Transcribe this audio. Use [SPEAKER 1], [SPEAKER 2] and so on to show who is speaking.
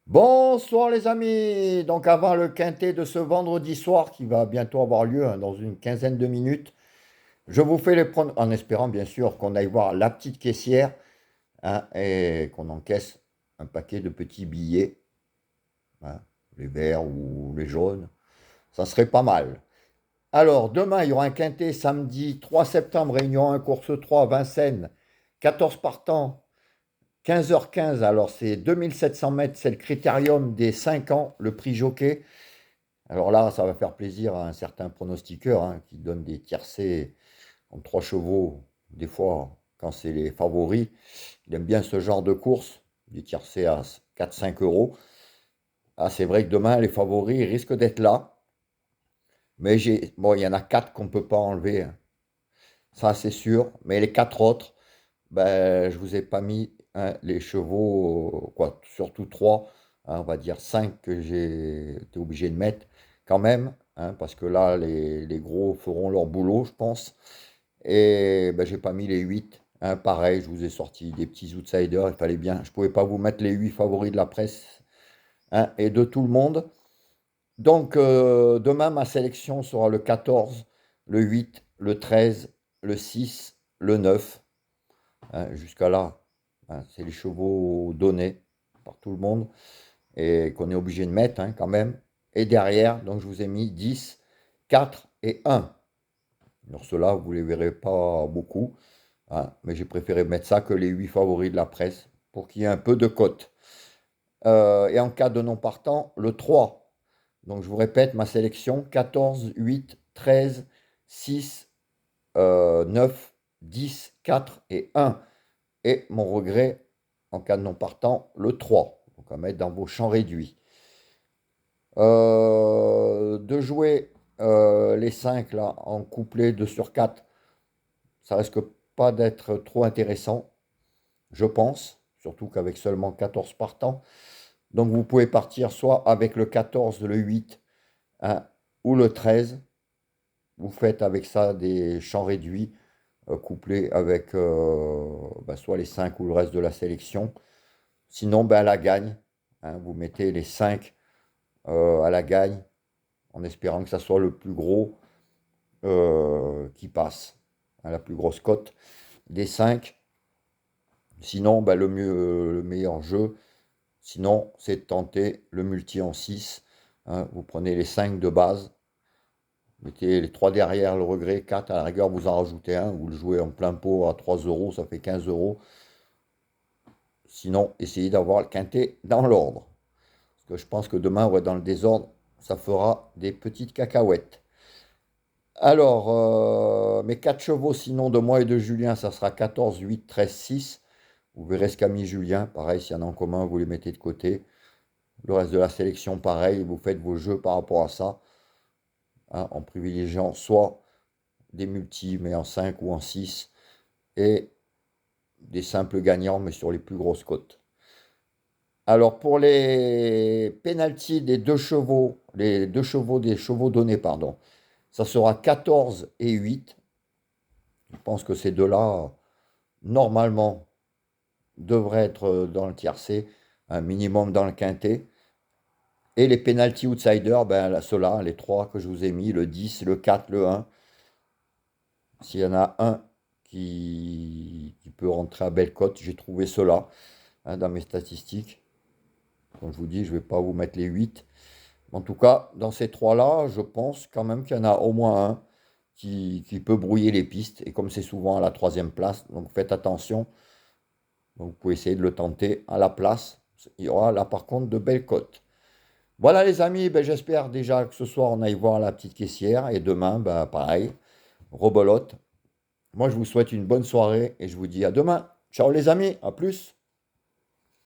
[SPEAKER 1] Bonsoir les amis. Donc avant le quintet de ce vendredi soir qui va bientôt avoir lieu dans une quinzaine de minutes, je vous fais les pronostics en espérant bien sûr qu'on aille voir la petite caissière et qu'on encaisse un paquet de petits billets, hein, les verts ou les jaunes. Ça serait pas mal. Alors demain il y aura un quintet samedi 3 septembre, réunion 1, course 3, Vincennes, 14 partants. 15h15, alors c'est 2700 mètres, c'est le critérium des 5 ans, le prix jockey. Alors là, ça va faire plaisir à un certain pronostiqueur qui donne des tiercés en 3 chevaux, des fois quand c'est les favoris. Il aime bien ce genre de course, des tiercés à 4-5 euros. Ah, c'est vrai que demain, les favoris risquent d'être là, mais bon, il y en a 4 qu'on ne peut pas enlever, hein. Ça c'est sûr, mais les 4 autres, ben, je vous ai pas mis les chevaux, quoi, surtout 3, on va dire 5 que j'ai été obligé de mettre quand même, parce que là, les gros feront leur boulot, je pense. Et ben, j'ai pas mis les 8, pareil, je vous ai sorti des petits outsiders, il fallait bien, je pouvais pas vous mettre les 8 favoris de la presse et de tout le monde. Donc, demain, ma sélection sera le 14, le 8, le 13, le 6, le 9. Jusqu'à là, c'est les chevaux donnés par tout le monde et qu'on est obligé de mettre quand même. Et derrière, donc je vous ai mis 10, 4 et 1. Alors ceux-là, vous ne les verrez pas beaucoup, mais j'ai préféré mettre ça que les 8 favoris de la presse pour qu'il y ait un peu de cote. Et en cas de non partant, le 3. Donc je vous répète ma sélection 14, 8, 13, 6, 9, 10, 4 et 1. Et mon regret, en cas de non partant, le 3. Donc à mettre dans vos champs réduits. De jouer les 5 là en couplet 2 sur 4, ça risque pas d'être trop intéressant, je pense. Surtout qu'avec seulement 14 partants. Donc vous pouvez partir soit avec le 14, le 8 ou le 13. Vous faites avec ça des champs réduits couplés avec soit les 5 ou le reste de la sélection. Sinon, ben, à la gagne, vous mettez les 5 à la gagne en espérant que ça soit le plus gros qui passe, la plus grosse cote des 5. Sinon, ben, le meilleur jeu, sinon, c'est de tenter le multi en 6. Vous prenez les 5 de base, mettez les 3 derrière, le regret, 4 à la rigueur, vous en rajoutez un, vous le jouez en plein pot à 3 euros, ça fait 15 euros. Sinon, essayez d'avoir le quintet dans l'ordre. Parce que je pense que demain, ouais, dans le désordre, ça fera des petites cacahuètes. Alors, mes 4 chevaux, sinon, de moi et de Julien, ça sera 14, 8, 13, 6. Vous verrez ce qu'a mis Julien. Pareil, s'il y en a en commun, vous les mettez de côté. Le reste de la sélection, pareil, vous faites vos jeux par rapport à ça, en privilégiant soit des multis, mais en 5 ou en 6, et des simples gagnants, mais sur les plus grosses cotes. Alors, pour les pénalties des 2 chevaux, les 2 chevaux des chevaux donnés, pardon, ça sera 14 et 8. Je pense que ces deux-là, normalement, devraient être dans le tiercé, un minimum dans le quintet. Et les penalty outsiders, ben, ceux-là, les 3 que je vous ai mis, le 10, le 4, le 1. S'il y en a un qui peut rentrer à belle cote, j'ai trouvé cela dans mes statistiques. Comme je vous dis, je ne vais pas vous mettre les 8. En tout cas, dans ces 3-là, je pense quand même qu'il y en a au moins un qui peut brouiller les pistes. Et comme c'est souvent à la 3e place, donc faites attention. Donc vous pouvez essayer de le tenter à la place. Il y aura là par contre de belles cotes. Voilà les amis, ben, j'espère déjà que ce soir on aille voir la petite caissière. Et demain, ben, pareil, rebolote. Moi je vous souhaite une bonne soirée et je vous dis à demain. Ciao les amis, à plus.